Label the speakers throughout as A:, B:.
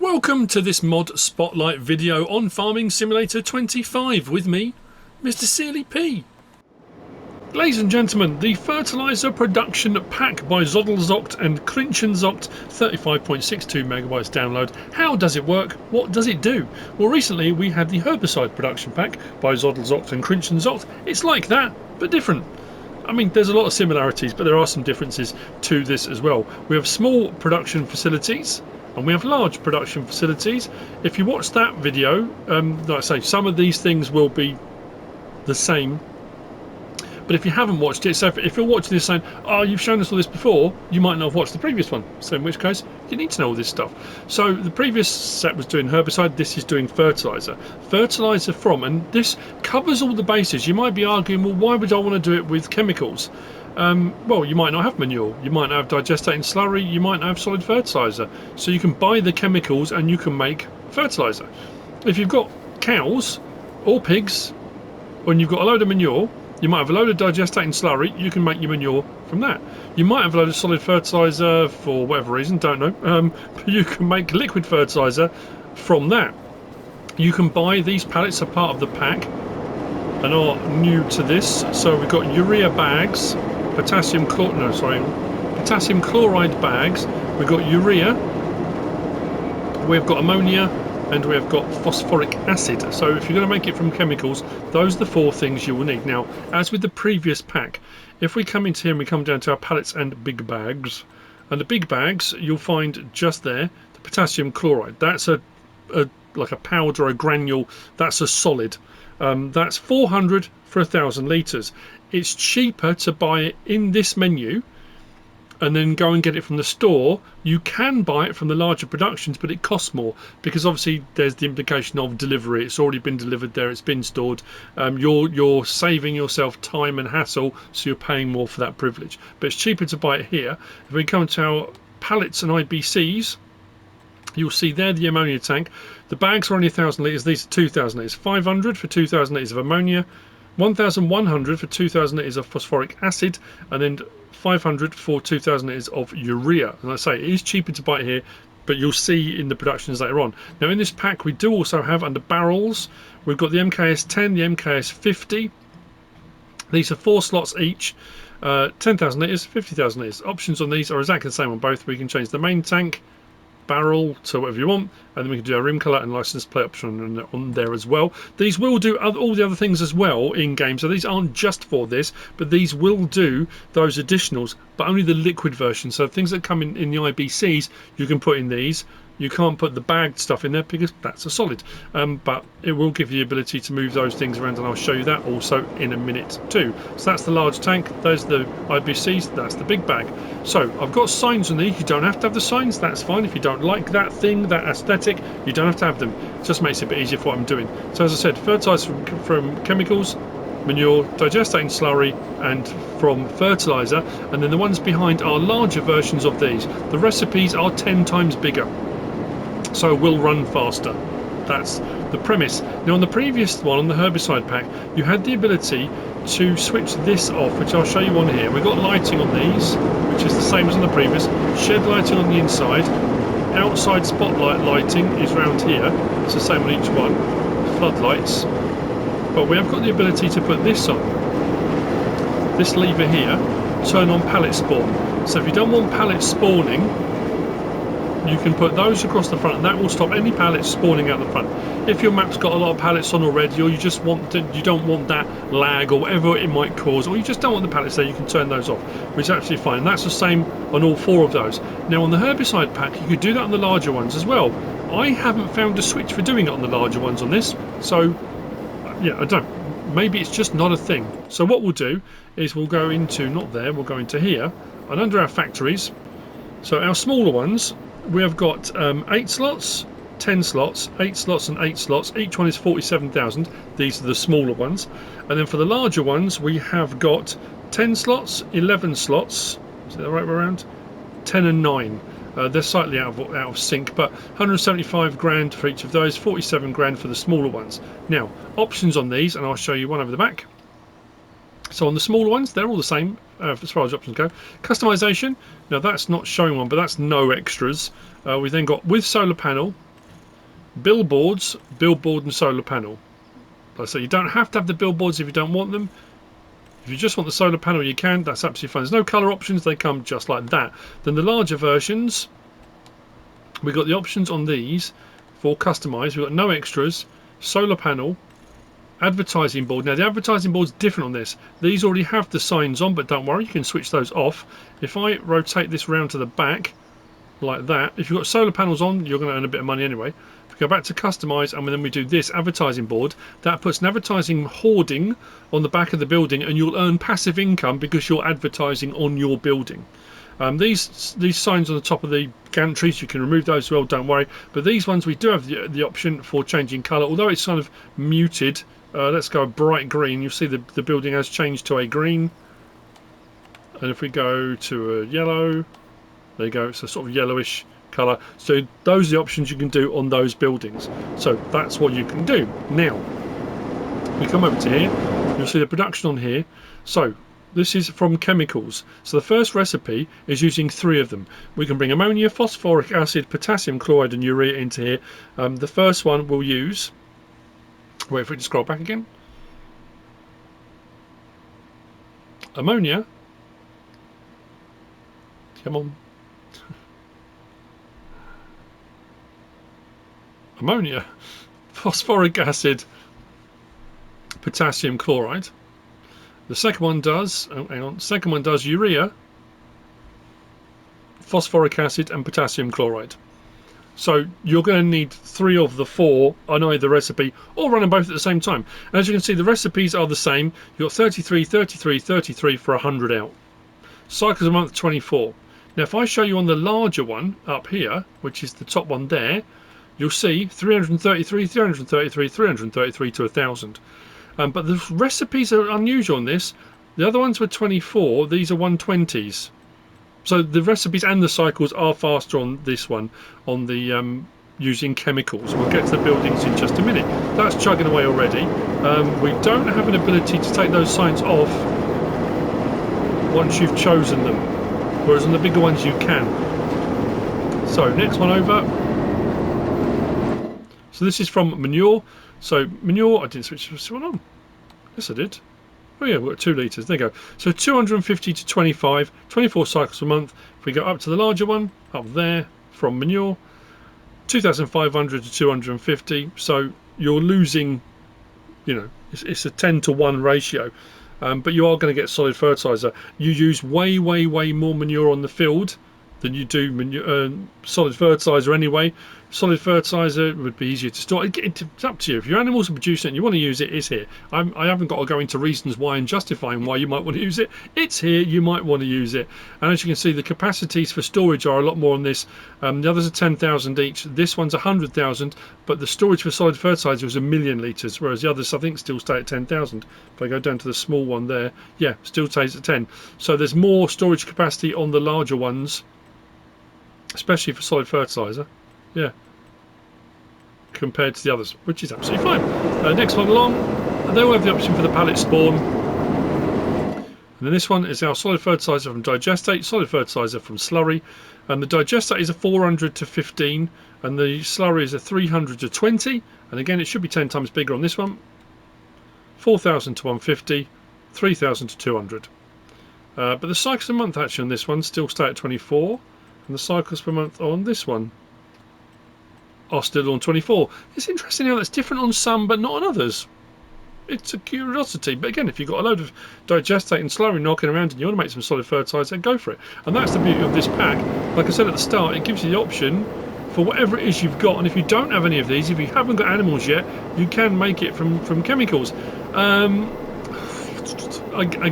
A: Welcome to this mod spotlight video on Farming Simulator 25 with me, MrSealyp. Ladies and gentlemen, the Fertilizer Production Pack by ZoddelZockt and KrinchenZockt, 35.62 megabytes download. How does it work? What does it do? Well, recently we had the Herbicide Production Pack by ZoddelZockt and KrinchenZockt. It's like that, but different. I mean, there's a lot of similarities, but there are some differences to this as well. We have small production facilities and we have large production facilities. If you watch that video, like I say, some of these things will be the same. But if you haven't watched it, so if you're watching this saying, oh, you've shown us all this before, you might not have watched the previous one. So in which case, you need to know all this stuff. So the previous set was doing herbicide, this is doing fertilizer. Fertilizer from, and this covers all the bases. You might be arguing, well, why would I want to do it with chemicals? Well, you might not have manure, you might not have digestating slurry, you might not have solid fertilizer. So you can buy the chemicals and you can make fertilizer. If you've got cows or pigs, and you've got a load of manure, you might have a load of digestating slurry, you can make your manure from that. You might have a load of solid fertilizer for whatever reason, don't know, but you can make liquid fertilizer from that. You can buy these pallets, are part of the pack and are new to this. So we've got urea bags, potassium chloride bags, we've got urea, we've got ammonia, and we've got phosphoric acid. So if you're going to make it from chemicals, those are the four things you will need. Now, as with the previous pack, if we come into here and we come down to our pallets and big bags, and the big bags, you'll find just there the potassium chloride. That's like a powder or a granule. That's a solid. That's 400 for 1,000 litres. It's cheaper to buy it in this menu and then go and get it from the store. You can buy it from the larger productions, but it costs more because obviously there's the implication of delivery. It's already been delivered there, it's been stored. You're saving yourself time and hassle, so you're paying more for that privilege. But it's cheaper to buy it here. If we come to our pallets and IBCs, you'll see there the ammonia tank. The bags are only 1,000 litres, these are 2,000 litres. 500 for 2,000 litres of ammonia, 1,100 for 2,000 litres of phosphoric acid, and then 500 for 2,000 litres of urea. And I say it is cheaper to buy it here, but you'll see in the productions later on. Now in this pack we do also have under barrels, we've got the MKS 10, the MKS 50. These are 4 slots each, 10,000 litres, 50,000 litres. Options on these are exactly the same on both. We can change the main tank, barrel to whatever you want, and then we can do a rim colour and license plate option on there as well. These will do all the other things as well in game, so these aren't just for this, but these will do those additionals, but only the liquid version. So things that come in the IBCs you can put in these. You can't put the bagged stuff in there because that's a solid, but it will give you the ability to move those things around, and I'll show you that also in a minute too. So that's the large tank, those are the IBCs, that's the big bag. So I've got signs on these. You don't have to have the signs, that's fine. If you don't like that thing, that aesthetic, you don't have to have them. It just makes it a bit easier for what I'm doing. So as I said, fertilizer from chemicals, manure, digestating slurry, and from fertilizer, and then the ones behind are larger versions of these. The recipes are 10 times bigger, so will run faster. That's the premise. Now on the previous one, on the herbicide pack, you had the ability to switch this off, which I'll show you on here. We've got lighting on these, which is the same as on the previous. Shed lighting on the inside. Outside spotlight lighting is round here. It's the same on each one. Floodlights. But we have got the ability to put this on. This lever here, turn on pallet spawn. So if you don't want pallets spawning, you can put those across the front, and that will stop any pallets spawning out the front. If your map's got a lot of pallets on already, or you just you don't want that lag or whatever it might cause, or you just don't want the pallets there, you can turn those off, which is actually fine. And that's the same on all 4 of those. Now on the herbicide pack, you could do that on the larger ones as well. I haven't found a switch for doing it on the larger ones on this, so yeah, I don't. Maybe it's just not a thing. So what we'll do is we'll go into, not there, we'll go into here, and under our factories, so our smaller ones, we have got 8 slots, 10 slots, 8 slots and 8 slots. Each one is 47,000. These are the smaller ones. And then for the larger ones, we have got 10 slots, 11 slots. Is that the right way around? 10 and 9. They're slightly out of sync, but 175 grand for each of those, 47 grand for the smaller ones. Now, options on these, and I'll show you one over the back. So on the smaller ones, they're all the same as far as options go. Customization, now that's not showing one, but that's no extras. We've then got with solar panel, billboards, billboard and solar panel. So you don't have to have the billboards if you don't want them. If you just want the solar panel, you can. That's absolutely fine. There's no colour options. They come just like that. Then the larger versions, we've got the options on these for customise. We've got no extras, solar panel, advertising board. Now the advertising board's different on this. These already have the signs on, but don't worry, you can switch those off. If I rotate this round to the back like that, if you've got solar panels on, you're going to earn a bit of money anyway. If we go back to customise and then we do this advertising board, that puts an advertising hoarding on the back of the building, and you'll earn passive income because you're advertising on your building. These signs on the top of the gantries, you can remove those as well, don't worry. But these ones, we do have the option for changing colour, although it's kind of muted. Let's go bright green. You'll see the building has changed to a green. And if we go to a yellow, there you go, it's a sort of yellowish colour. So those are the options you can do on those buildings. So that's what you can do. Now, we come over to here, you'll see the production on here. So this is from chemicals. So the first recipe is using 3 of them. We can bring ammonia, phosphoric acid, potassium chloride and urea into here. The first one we'll use, wait for it to scroll back again. Ammonia. Come on. Ammonia, phosphoric acid, potassium chloride. The second one does, oh, hang on, second one does urea, phosphoric acid and potassium chloride. So you're going to need 3 of the 4 on either recipe, or run them both at the same time. And as you can see, the recipes are the same. You've got 33, 33, 33 for 100 out. Cycles a month, 24. Now if I show you on the larger one up here, which is the top one there, you'll see 333, 333, 333 to 1,000. But the recipes are unusual on this. The other ones were 24, these are 120s. So the recipes and the cycles are faster on this one, on the using chemicals. We'll get to the buildings in just a minute. That's chugging away already. We don't have an ability to take those signs off once you've chosen them, whereas on the bigger ones you can. So next one over. So this is from manure. So manure, I didn't switch this one on. Yes, I did. Oh yeah, we've got 2 litres. There you go. So 250 to 25, 24 cycles a month. If we go up to the larger one, up there, from manure, 2,500 to 250. So you're losing, you know, it's a 10 to 1 ratio. But you are going to get solid fertiliser. You use way more manure on the field than you do solid fertiliser anyway. Solid fertiliser would be easier to store. It's up to you. If your animals are producing it and you want to use it, it's here. I haven't got to go into reasons why and justifying why you might want to use it. It's here. You might want to use it. And as you can see, the capacities for storage are a lot more on this. The others are 10,000 each. This one's 100,000, but the storage for solid fertiliser is 1,000,000 litres, whereas the others I think still stay at 10,000. If I go down to the small one there, yeah, still stays at 10. So there's more storage capacity on the larger ones, especially for solid fertiliser, yeah, compared to the others, which is absolutely fine. Next one along, they will have the option for the pallet spawn. And then this one is our solid fertiliser from digestate, solid fertiliser from slurry, and the digestate is a 400 to 15, and the slurry is a 300 to 20, and again it should be 10 times bigger on this one. 4,000 to 150, 3,000 to 200. But the cycles a month actually on this one still stay at 24. And the cycles per month on this one are still on 24. It's interesting how that's different on some but not on others. It's a curiosity, but again, if you've got a load of digestate and slurry knocking around and you want to make some solid fertiliser, go for it. And that's the beauty of this pack. Like I said at the start, it gives you the option for whatever it is you've got, and if you don't have any of these, if you haven't got animals yet, you can make it from chemicals. I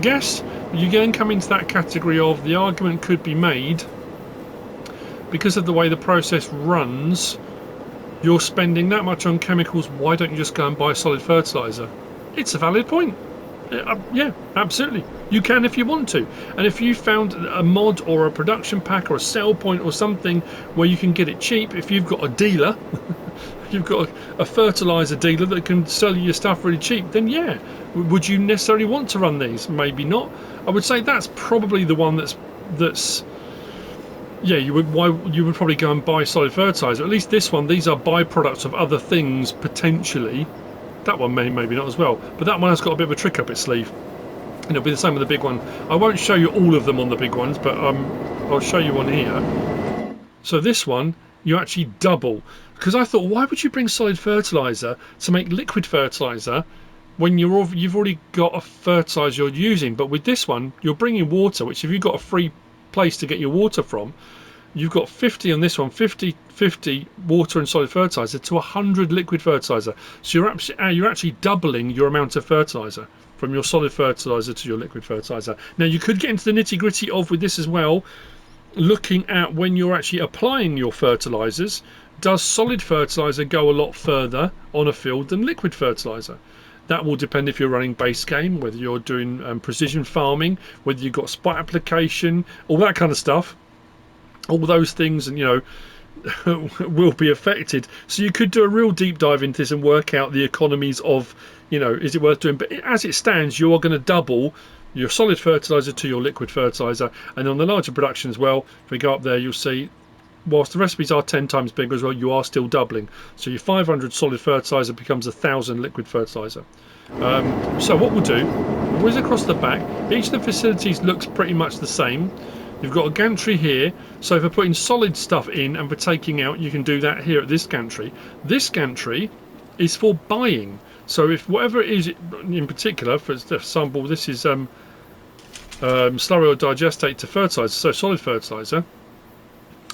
A: guess you again come into that category of the argument could be made, because of the way the process runs, you're spending that much on chemicals, why don't you just go and buy solid fertiliser? It's a valid point. Yeah, absolutely. You can if you want to. And if you found a mod or a production pack or a sell point or something where you can get it cheap, if you've got a dealer, you've got a fertiliser dealer that can sell you your stuff really cheap, then yeah. Would you necessarily want to run these? Maybe not. I would say that's probably the one that's Yeah, you would. Why you would probably go and buy solid fertilizer. At least this one, these are byproducts of other things potentially. That one maybe not as well, but that one has got a bit of a trick up its sleeve. And it'll be the same with the big one. I won't show you all of them on the big ones, but I'll show you one here. So this one, you actually double. Because I thought, why would you bring solid fertilizer to make liquid fertilizer when you've already got a fertilizer you're using? But with this one, you're bringing water, which if you've got a free place to get your water from, you've got 50 on this one, 50 water and solid fertilizer to 100 liquid fertilizer. So you're actually doubling your amount of fertilizer from your solid fertilizer to your liquid fertilizer. Now you could get into the nitty gritty of with this as well, looking at when you're actually applying your fertilizers. Does solid fertilizer go a lot further on a field than liquid fertilizer? That will depend if you're running base game, whether you're doing precision farming, whether you've got spot application, all that kind of stuff. All those things, and will be affected. So you could do a real deep dive into this and work out the economies of, is it worth doing? But as it stands, you are going to double your solid fertilizer to your liquid fertilizer. And on the larger production as well, if we go up there, you'll see, whilst the recipes are 10 times bigger as well, you are still doubling. So your 500 solid fertilizer becomes 1,000 liquid fertilizer. So what we'll do, we'll whiz across the back. Each of the facilities looks pretty much the same. You've got a gantry here, so for putting solid stuff in and for taking out, you can do that here at this gantry. This gantry is for buying. So if whatever it is in particular, for example, this is slurry or digestate to fertilizer, so solid fertilizer,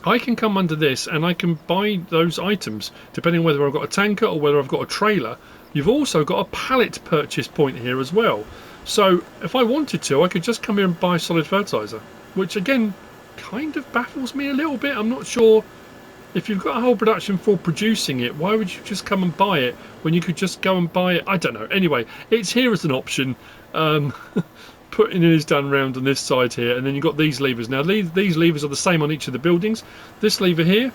A: I can come under this and I can buy those items depending on whether I've got a tanker or whether I've got a trailer. You've also got a pallet purchase point here as well. So if I wanted to, I could just come here and buy solid fertilizer, which again kind of baffles me a little bit. I'm not sure, if you've got a whole production for producing it, why would you just come and buy it when you could just go and buy it? I don't know. Anyway, it's here as an option. Putting it is done round on this side here, and then you've got these levers. Now these levers are the same on each of the buildings. This lever here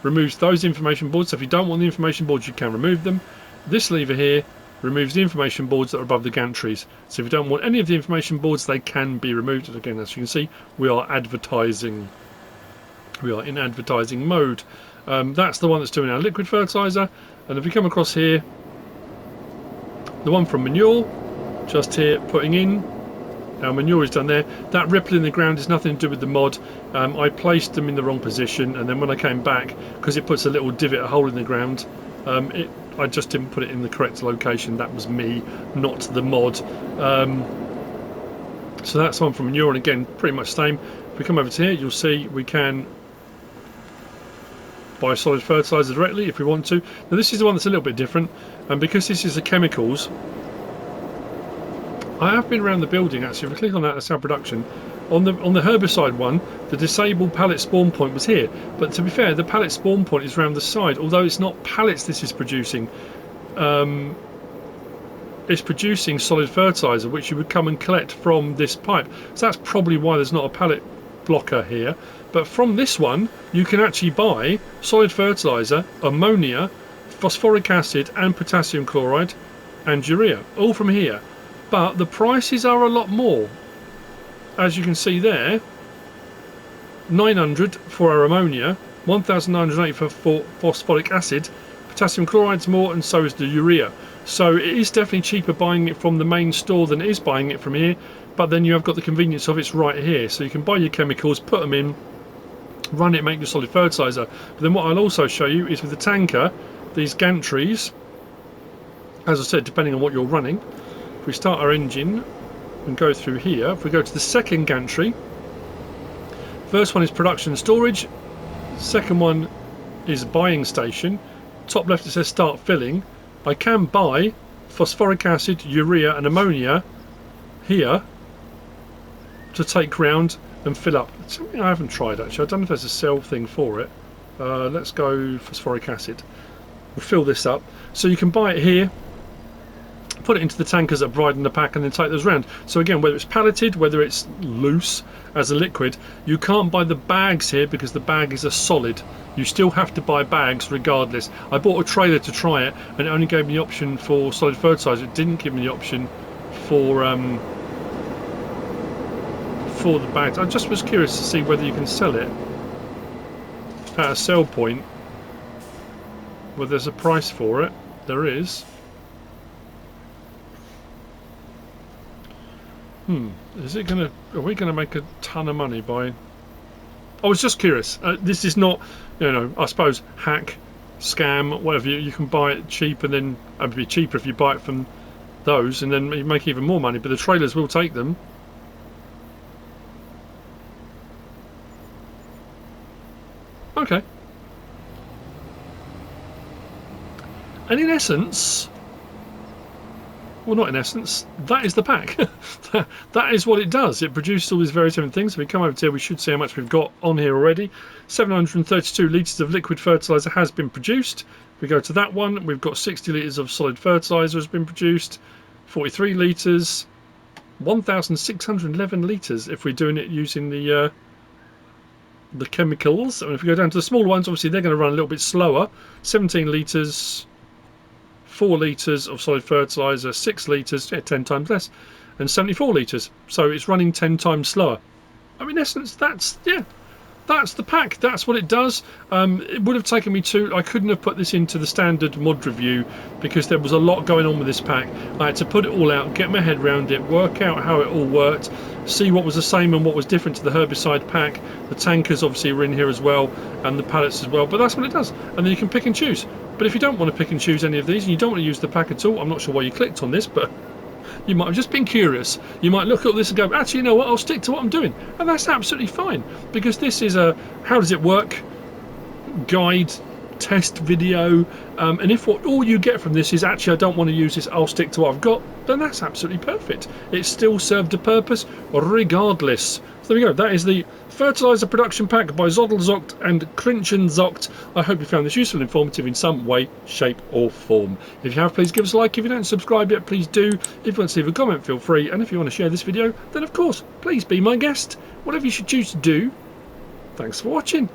A: removes those information boards, so if you don't want the information boards you can remove them. This lever here removes the information boards that are above the gantries. So if you don't want any of the information boards, they can be removed. And again, as you can see, we are advertising. We are in advertising mode. That's the one that's doing our liquid fertilizer. And if we come across here, the one from manure, just here putting in. Our manure is done there. That ripple in the ground is nothing to do with the mod. I placed them in the wrong position, and then when I came back, because it puts a little divot, a hole in the ground, I just didn't put it in the correct location. That was me, not the mod. So that's one from manure, and again, pretty much the same. If we come over to here, you'll see we can buy solid fertilizer directly if we want to. Now this is the one that's a little bit different, and because this is the chemicals, I have been around the building actually. If we click on that, that's our production. On the herbicide one, the disabled pallet spawn point was here, but to be fair, the pallet spawn point is around the side. Although it's not pallets this is producing, it's producing solid fertilizer, which you would come and collect from this pipe. So that's probably why there's not a pallet blocker here. But from this one, you can actually buy solid fertilizer, ammonia, phosphoric acid, and potassium chloride, and urea, all from here. But the prices are a lot more. As you can see there, 900 for our ammonia, 1,980 for phosphoric acid, potassium chloride's more, and so is the urea. So it is definitely cheaper buying it from the main store than it is buying it from here, but then you have got the convenience of it's right here. So you can buy your chemicals, put them in, run it, make your solid fertilizer. But then what I'll also show you is with the tanker, these gantries, as I said, depending on what you're running. If we start our engine and go through here, if we go to the second gantry, first one is production and storage, second one is buying station. Top left it says start filling. I can buy phosphoric acid, urea and ammonia here to take round and fill up. It's something I haven't tried actually. I don't know if there's a sell thing for it. Let's go phosphoric acid. We'll fill this up. So you can buy it here, put it into the tankers that are providing the pack, and then take those round. So again, whether it's palleted, whether it's loose as a liquid, you can't buy the bags here because the bag is a solid. You still have to buy bags regardless. I bought a trailer to try it, and it only gave me the option for solid fertilizer. It didn't give me the option for the bags. I just was curious to see whether you can sell it. at a sell point where there's a price for it. There is. Is it gonna? Are we gonna make a ton of money by? I was just curious. This is not, you know, I suppose hack, scam, whatever. You can buy it cheap, and then it'd be cheaper if you buy it from those, and then you make even more money. But the trailers will take them. Okay. And in essence, well, not in essence, that is the pack. That is what it does. It produces all these various different things. If we come over to here, we should see how much we've got on here already. 732 litres of liquid fertiliser has been produced. If we go to that one, we've got 60 litres of solid fertiliser has been produced. 43 litres. 1,611 litres if we're doing it using the chemicals. And if we go down to the smaller ones, obviously they're going to run a little bit slower. 17 litres. 4 litres of solid fertiliser, 6 litres, yeah, 10 times less, and 74 litres. So it's running 10 times slower. I mean, in essence, that's the pack. That's what it does. It would have taken me I couldn't have put this into the standard mod review because there was a lot going on with this pack. I had to put it all out, get my head around it, work out how it all worked, see what was the same and what was different to the herbicide pack. The tankers obviously were in here as well, and the pallets as well, but that's what it does. And then you can pick and choose. But if you don't want to pick and choose any of these and you don't want to use the pack at all, I'm not sure why you clicked on this, but you might have just been curious. You might look at this and go, actually, you know what, I'll stick to what I'm doing. And that's absolutely fine, because this is a how does it work guide test video, and if all you get from this is actually I don't want to use this, I'll stick to what I've got, then that's absolutely perfect. It still served a purpose regardless. So there we go. That is the fertilizer production pack by ZoddelZockt and KrinchenZockt. I hope you found this useful and informative in some way, shape or form. If you have, please give us a like. If you don't subscribe yet, please do. If you want to leave a comment, feel free, and if you want to share this video, then of course please be my guest. Whatever you should choose to do. Thanks for watching.